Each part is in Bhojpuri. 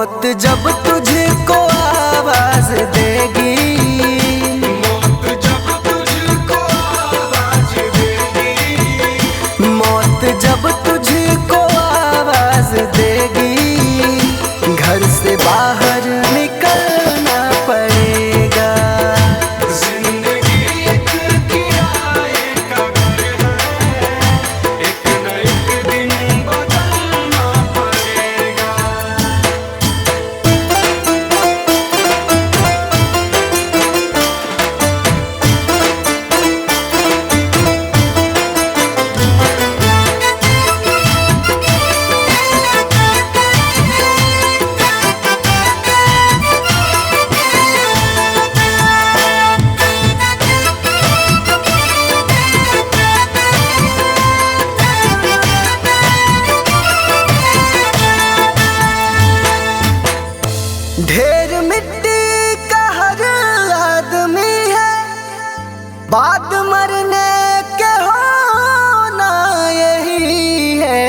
मौत जब तुझको आवाज देगी, मौत जब तुझको आवाज देगी, मौत जब तुझको आवाज देगी, घर से बाहर निकलना पड़ेगा। जिंदगी एक किराए का घर है, एक न एक दिन बदलना पड़ेगा। ढेर मिट्टी का हर आदमी है, बाद मरने के होना यही है।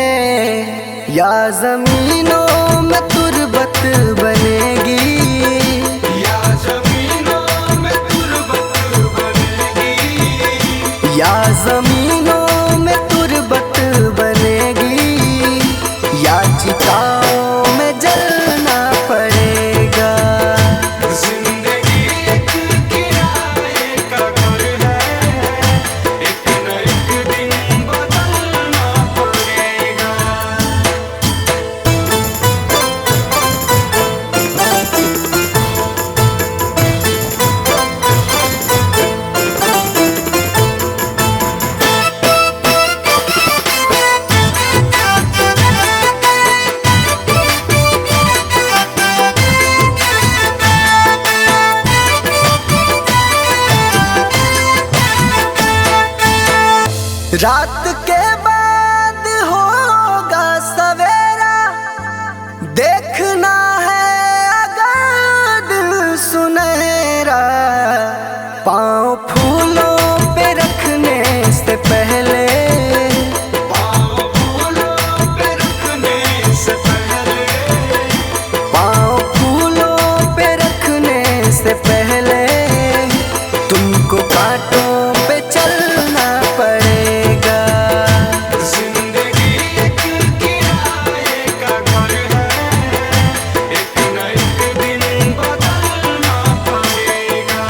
या जमीनों में तुरबत बनेगी, या जमीनों में तुरबत बनेगी, या जमीनों में तुरबत बनेगी, या चिताओं में जलना पड़ेगा। जिंदगी एक किराए का घर है, एक न एक दिन बदलना पड़ेगा। रात के बाद होगा सवेरा, देखना है अगर दिल सुनहरा। पाँव फूलों पे रखने से पहले, पाँव फूलों पे रखने से पहले, पाँव फूलों पे रखने से पहले, तुमको कांटों पे चलना पड़ेगा। जिंदगी एक किराए का घर है, एक न एक दिन बदलना पड़ेगा।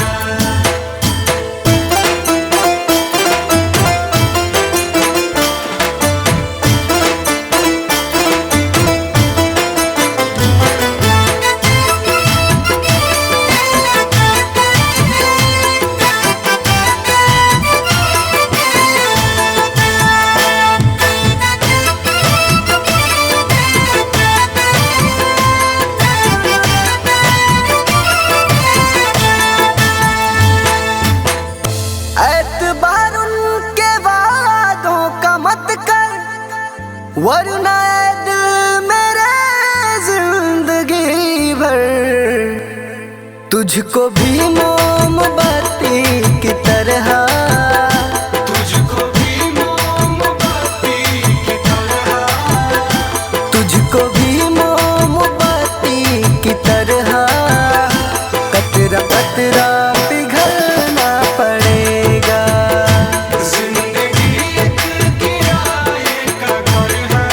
एतबार उनके वादों का मत कर, वरना ऐ दिल मेरे जिंदगी भर तुझको भी मोमबत्ती की तरह, तुझको भी मोमबत्ती की तरह, तुझको भी मोमबत्ती की तरह, कतरा कतरा पिघलना पड़ेगा। जिंदगी एक किराए का घर है,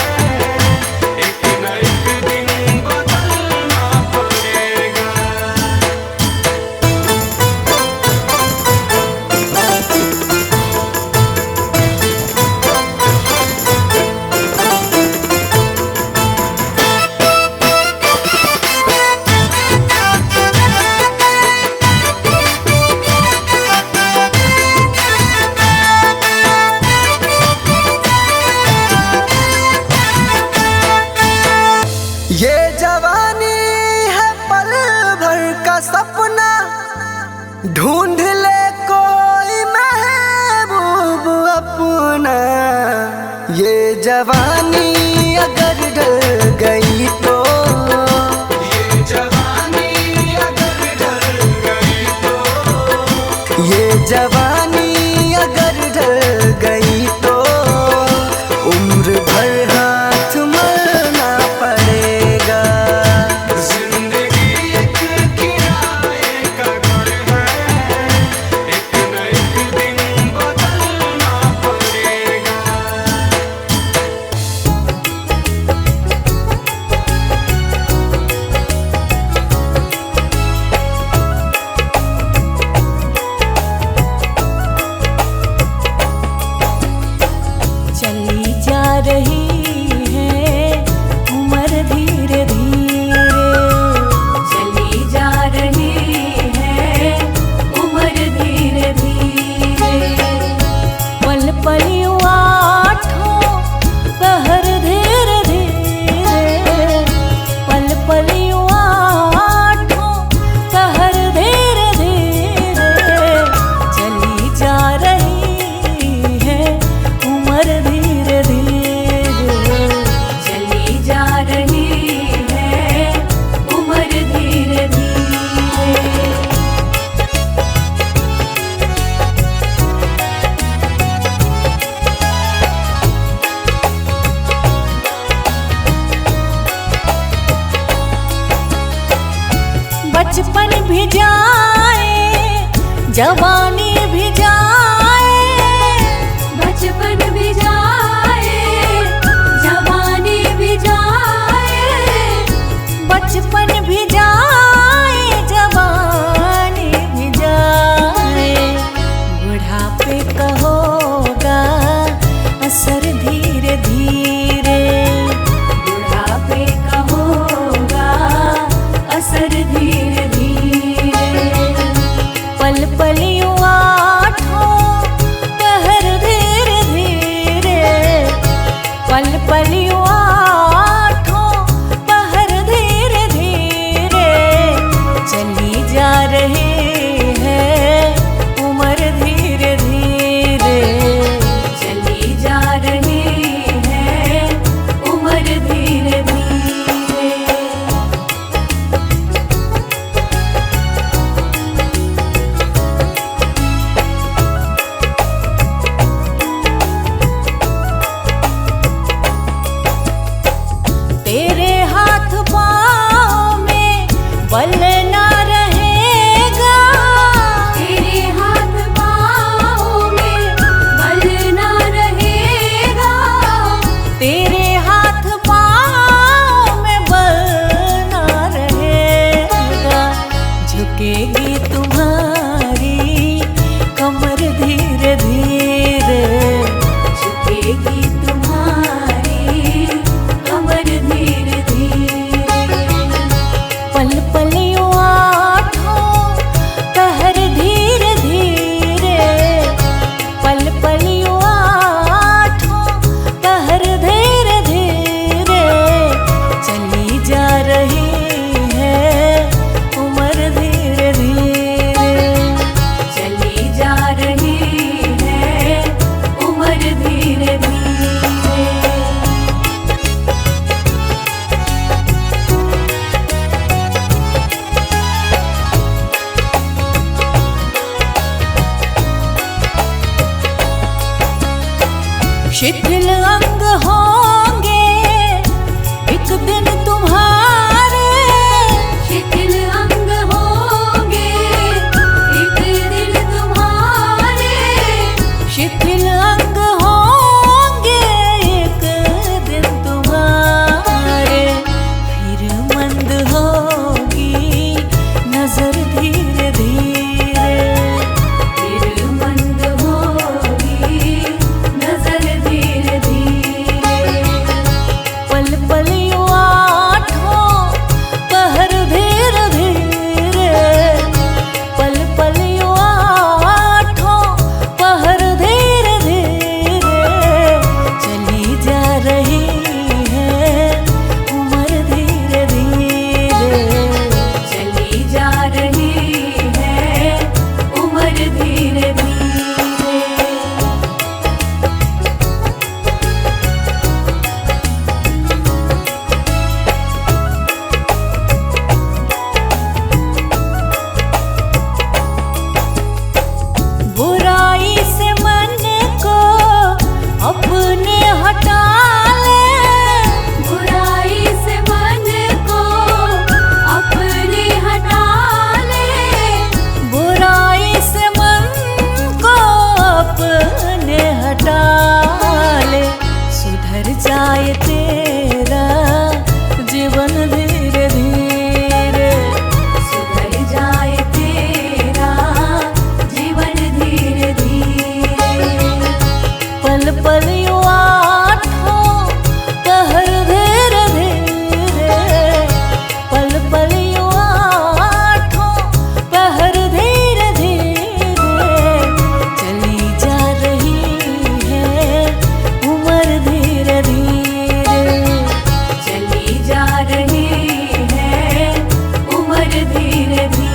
एक न एक दिन बदलना पड़ेगा। ये जवानी है पल भर का सपना, ढूंढ ले कोई महबूब अपना। ये जवानी अगर ढल गई तो, ये जवानी अगर ढल गई तो, ये जवानी अगर ढल गई तो, उम्र भर हाथ मलना पड़ेगा। जिंदगी बचपन भी जाए जवानी भी जाए, बचपन भी जाए जवानी भी जाए, बचपन भी जाए जवानी भी जाए। बुढ़ापे का होगा असर धीरे धीरे, बुढ़ापे का होगा असर धीरे धीरे। पल पल यूं आठों पहर धीरे धीरे, पल पल यूं आठों पहर धीरे धीरे। चली जा रही है उम्र धीरे धीरे, चली जा रही है उम्र धीरे धीरे। तेरे हाथ पाँव में बल ना रहेगा, तेरे हाथ पाँव में बल ना रहेगा, तेरे हाथ पाँव में बल ना रहेगा। झुकेगी तुम्हारी कमर धीरे धीरे, झुकेगी तुम्हारी कमर धीरे धीरे। पल पल यूं आठों पहर धीरे धीरे, पल पल यूं आठों पहर धीरे धीरे। चली जा रही है उम्र धीरे धीरे, चली जा रही है उम्र धीरे धीरे। शिथिल अंग होंगे एक दिन तुम्हारे, शिथिल अंग होंगे एक दिन तुम्हारे, शिथिल अंग होंगे एक दिन तुम्हारे। फिर मंद होगी नजर धीरे धीरे, फिर मंद होगी नजर धीरे धीरे। पल पल यूं आठों पहर धीरे धीरे, पल पल यूं आठों पहर धीरे धीरे। चली जा रही है उम्र धीरे धीरे, चली जा रही है उम्र धीरे धीरे। बुराई से मन को अपने हटा ले, बुराई से मन को अपने हटा ले, बुराई से मन को अपने हटा ले। सुधर जाए तेरा जीवन धीरे धीरे, सुधर जाए तेरा जीवन धीरे धीरे। पल पल यूं आठों पहर धीरे धीरे, पल पल यूं आठों पहर धीरे धीरे। चली जा रही है उम्र धीरे धीरे, चली जा रही है उम्र धीरे धीरे।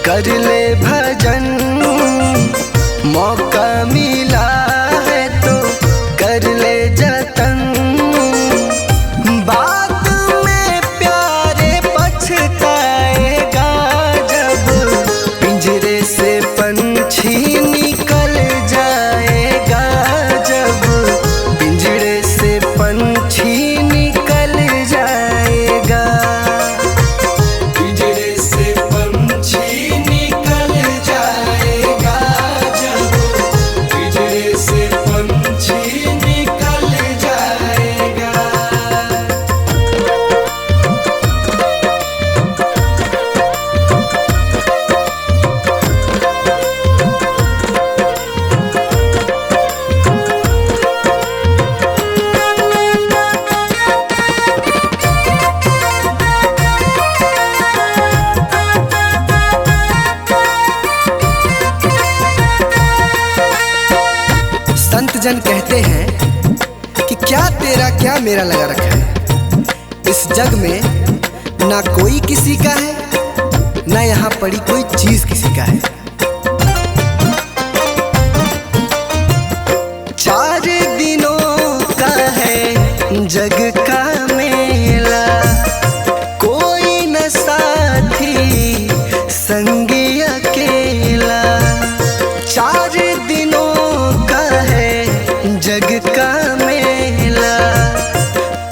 कर ले भजन, मौका मिला है तो जन कहते हैं कि क्या तेरा क्या मेरा लगा रखा है। इस जग में ना कोई किसी का है, ना यहाँ पड़ी कोई चीज किसी का है। 4 दिनों का है जग का मेला, कोई न साथी संगी अकेला। 4 दिनों का है जग का मेला,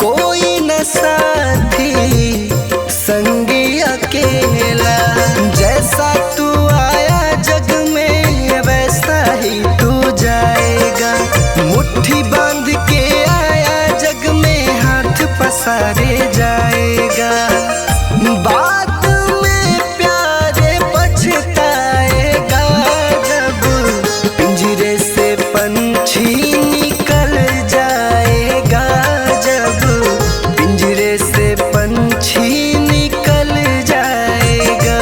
कोई न साथी संगी अकेला। जैसा तू आया जग में वैसा ही तू जाएगा। मुट्ठी बांध के आया जग में, हाथ पसारे जाएगा। बाद में प्यारे पछताएगा, जब पिंजरे से पंछी निकल जाएगा। जब पिंजरे से पंछी निकल जाएगा।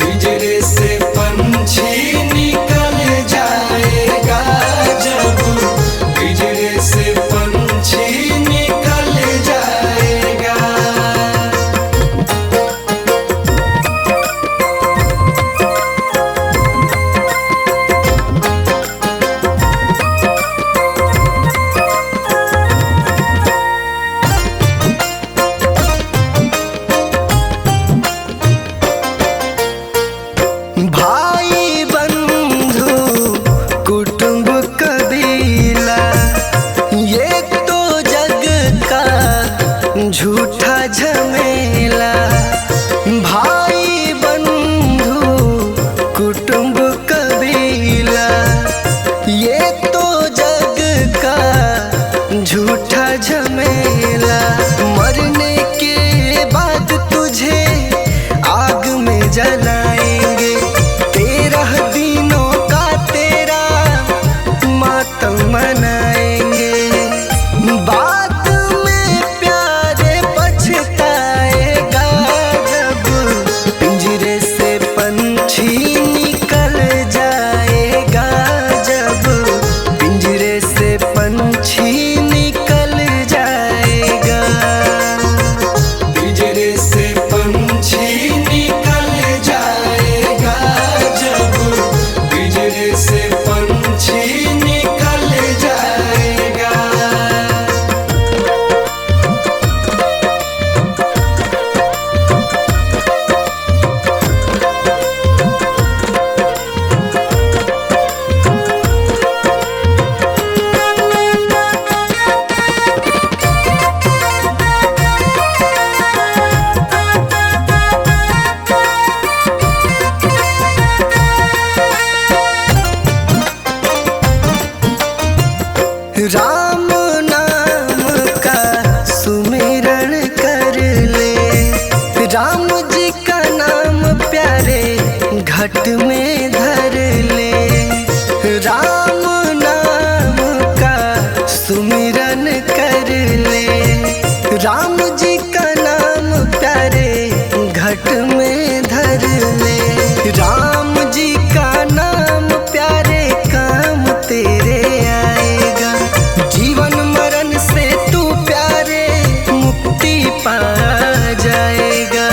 पिंजरे से पंछी निकल जाएगा। जब पिंजरे से पंछी निकल जाएगा। भाई बंधु कुटुंब कबीला, ये तो जग का झूठा झमेला। भाई बंधु कुटुंब कबीला, ये तो जग का झूठा झमेला। मरने के बाद तुझे आग में जलाएंगे, 13 दिनों का तेरा मातम मनाएंगे। बाद में प्यारे पछताएगा, जब पिंजरे से पंछी निकल जाएगा। जब पिंजरे से पंछी निकल जाएगा। पिंजरे से पंछी निकल जाएगा। जब पिंजरे से पंछी निकल जाएगा। राम नाम का सुमिरन कर ले, राम जी का नाम प्यारे घट में धर ले। राम नाम का सुमिरन कर ले, राम जी का नाम प्यारे घट में धर ले। राम जी का नाम प्यारे काम तेरे आएगा। जीवन मरण से तू प्यारे मुक्ति पा जाएगा।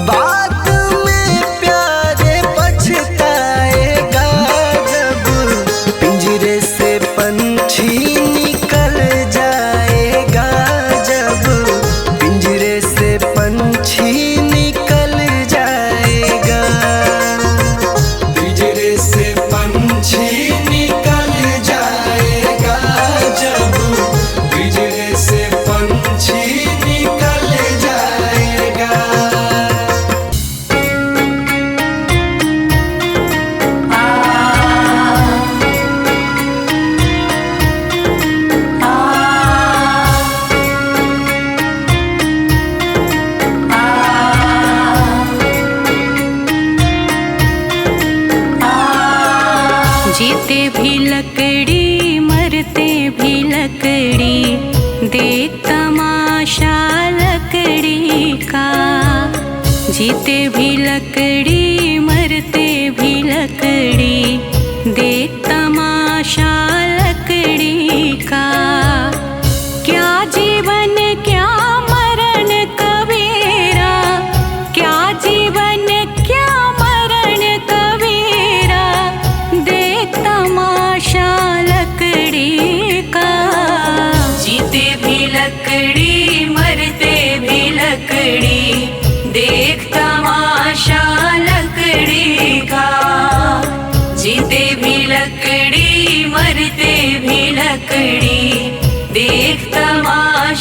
बाद में प्यारे पछताएगा, जब पिंजरे से पंछी निकल जाएगा। जब पिंजरे से पंछी निकल जाएगा। पिंजरे से पंछी निकल जाएगा। जब पिंजरे से पंछी निकल जाएगा। जीते भी लकड़ी मरते भी लकड़ी, देख तमाशा लकड़ी का। जीते भी लकड़ी मरते भी लकड़ी, देख तमाशा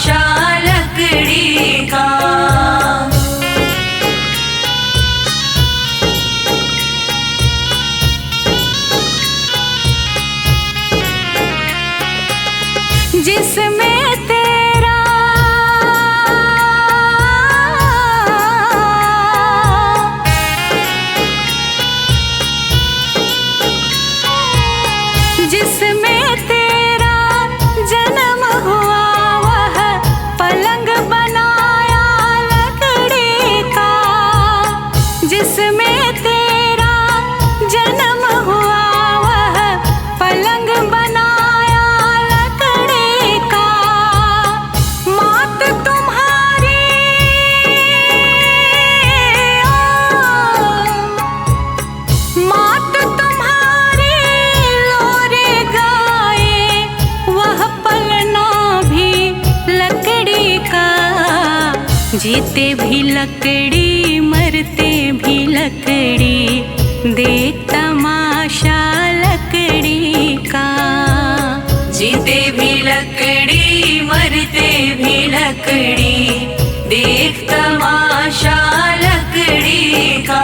तमाशा लकड़ी का। जिसमें तेरा जन्म हुआ वह पलंग बनाया लकड़ी का। जिसमें तेरा जन्म हुआ वह पलंग बनाया लकड़ी का। मात तुम्हारी मात तुम्हारी लोरे गाए वह पलना भी लकड़ी का। जीते भी लकड़ी मरते भी लकड़ी देख तमाशा लकड़ी का। जीते भी लकड़ी मरते भी लकड़ी देख तमाशा लकड़ी का।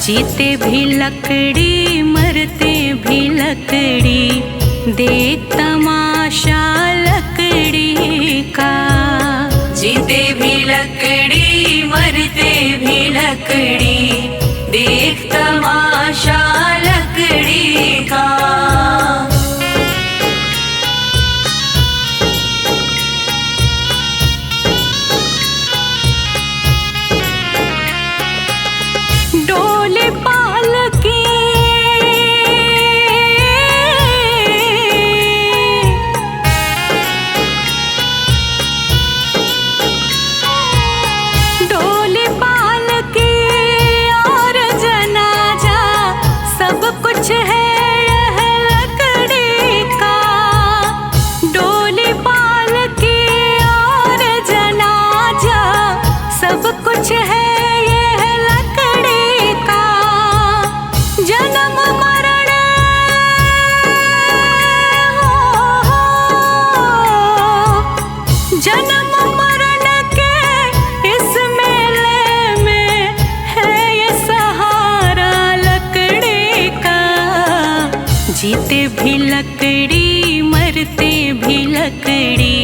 जीते भी लकड़ी मरते भी लकड़ी देख तमाशा लकड़ी का। जीते भी लकड़ी मरते भी लकड़ी देख तमाशा लकड़ी का। जीते भी लकड़ी मरते भी लकड़ी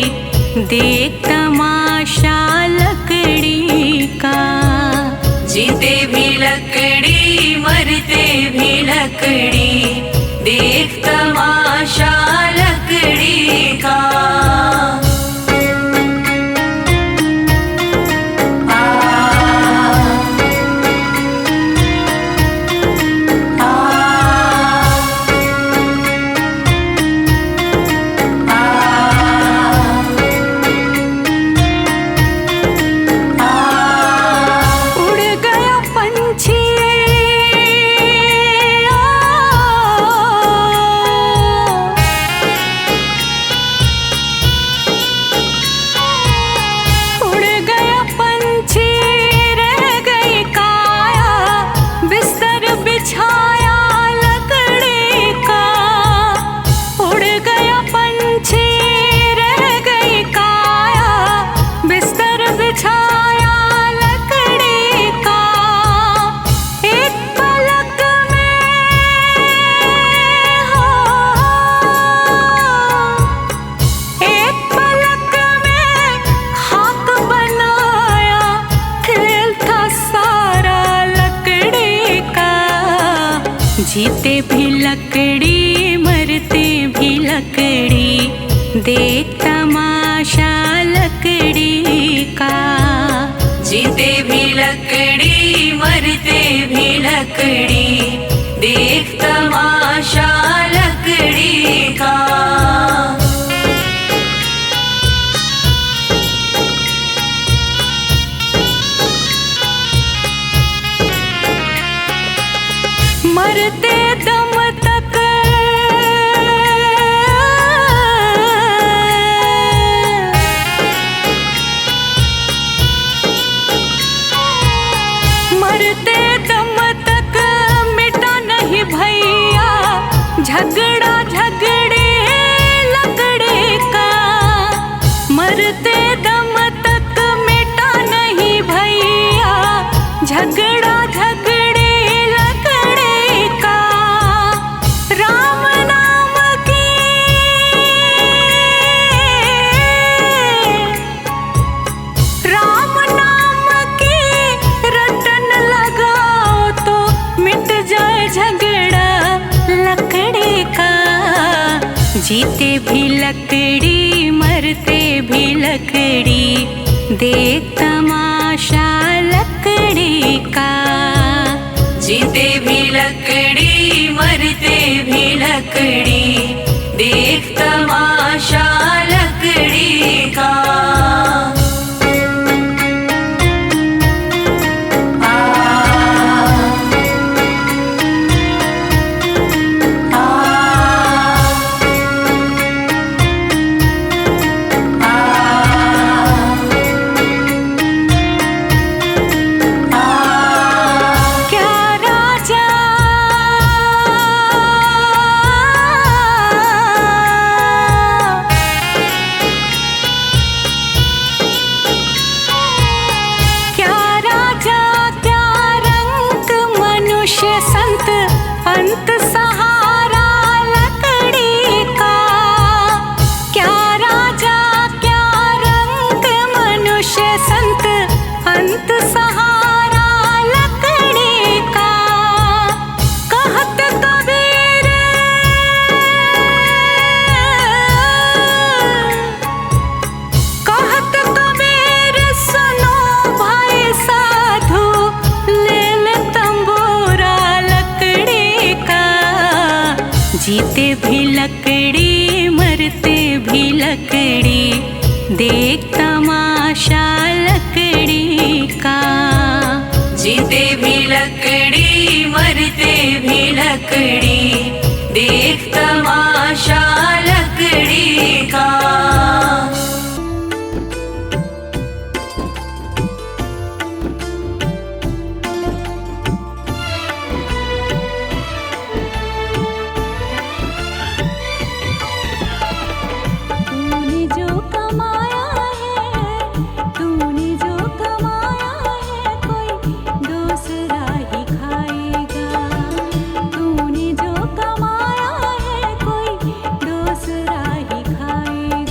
देख तमाशा लकड़ी का। जीते भी लकड़ी मरते भी लकड़ी देख तमाशा लकड़ी का। देख तमाशा लकड़ी का। जीते भी लकड़ी मरते भी लकड़ी, देख तमाशा लकड़ी का। मरते दम तक मरते दम तक मिटा नहीं भैया झगड़ा झगड़े लकड़े का। मरते दम तक मिटा नहीं भैया झगड़ा झगड़े लकड़े का। राम नाम की राम नाम की रटन लगाओ तो मिट जाए झगड़ा लकड़ी का। जीते भी लकड़ी मरते भी लकड़ी, देख तमाशा लकड़ी का। जीते भी लकड़ी मरते भी लकड़ी, देख तमाशा लकड़ी का। संत अंत सहारा लकड़ी का। क्या राजा क्या रंग मनुष्य संत अंत सहारा लकड़ी का। कहत कबीर कहत कबीर सुनो भाई साधु, ले ले तंबूरा लकड़ी का। जीते भी लकड़ी मरते भी लकड़ी, देख तमाशा लकड़ी का। जीते भी लकड़ी मरते भी लकड़ी, देख तमाशा लकड़ी का। तूने जो कमाया है, तूने जो कमाया है, कोई दूसरा ही खाएगा। तूने जो कमाया है, कोई दूसरा ही खाएगा।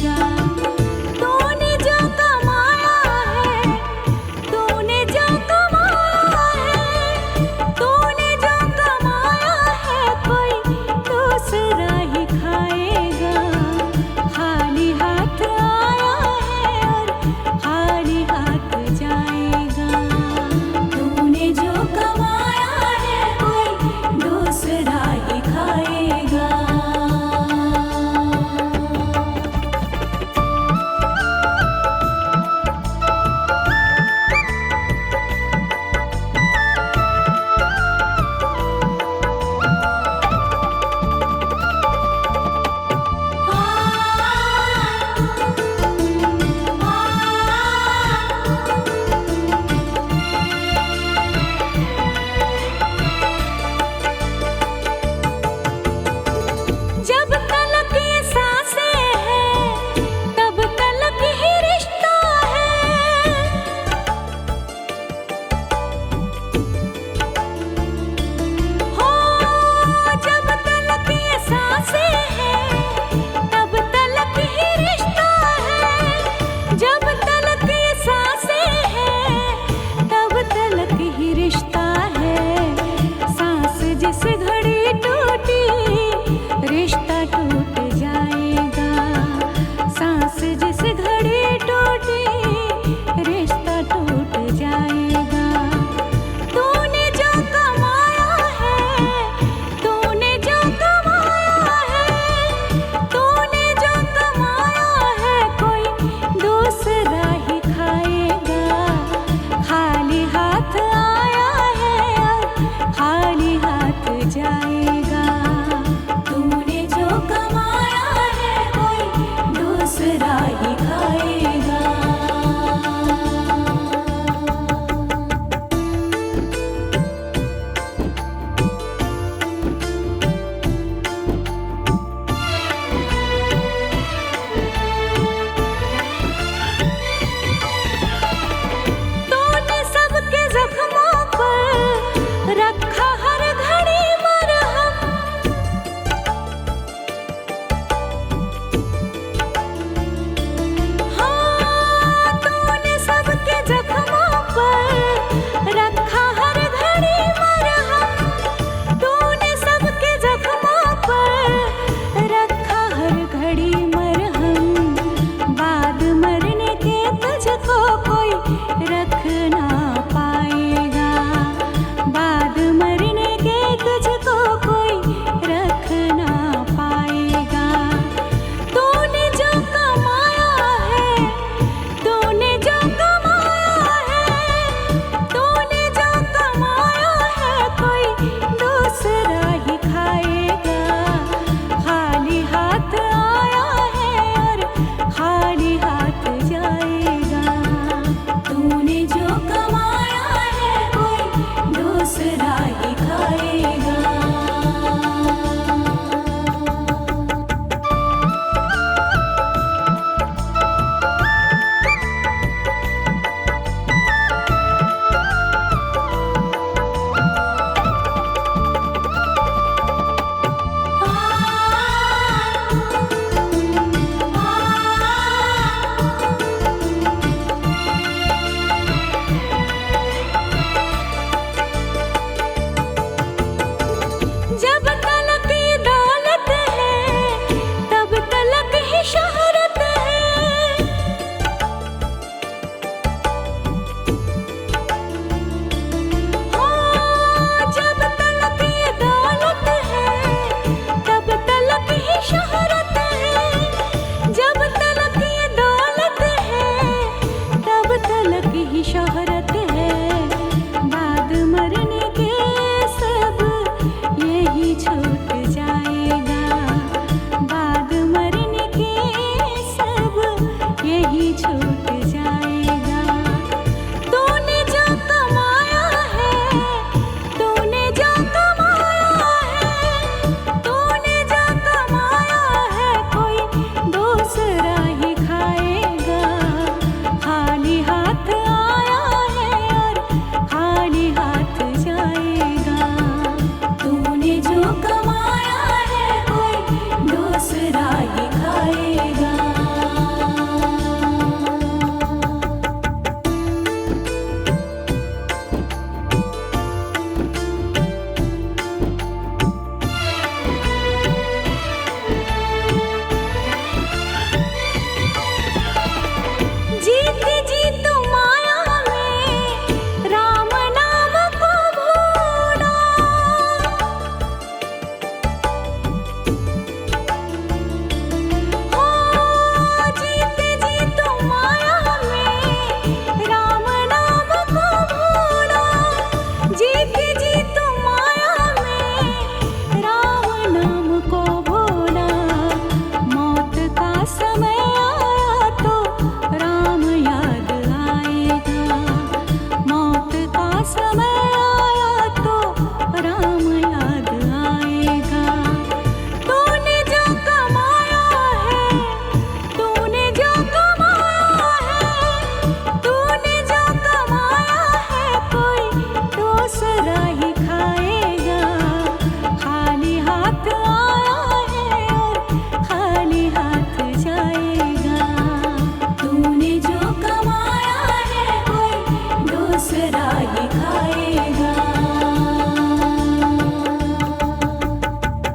यही झूठ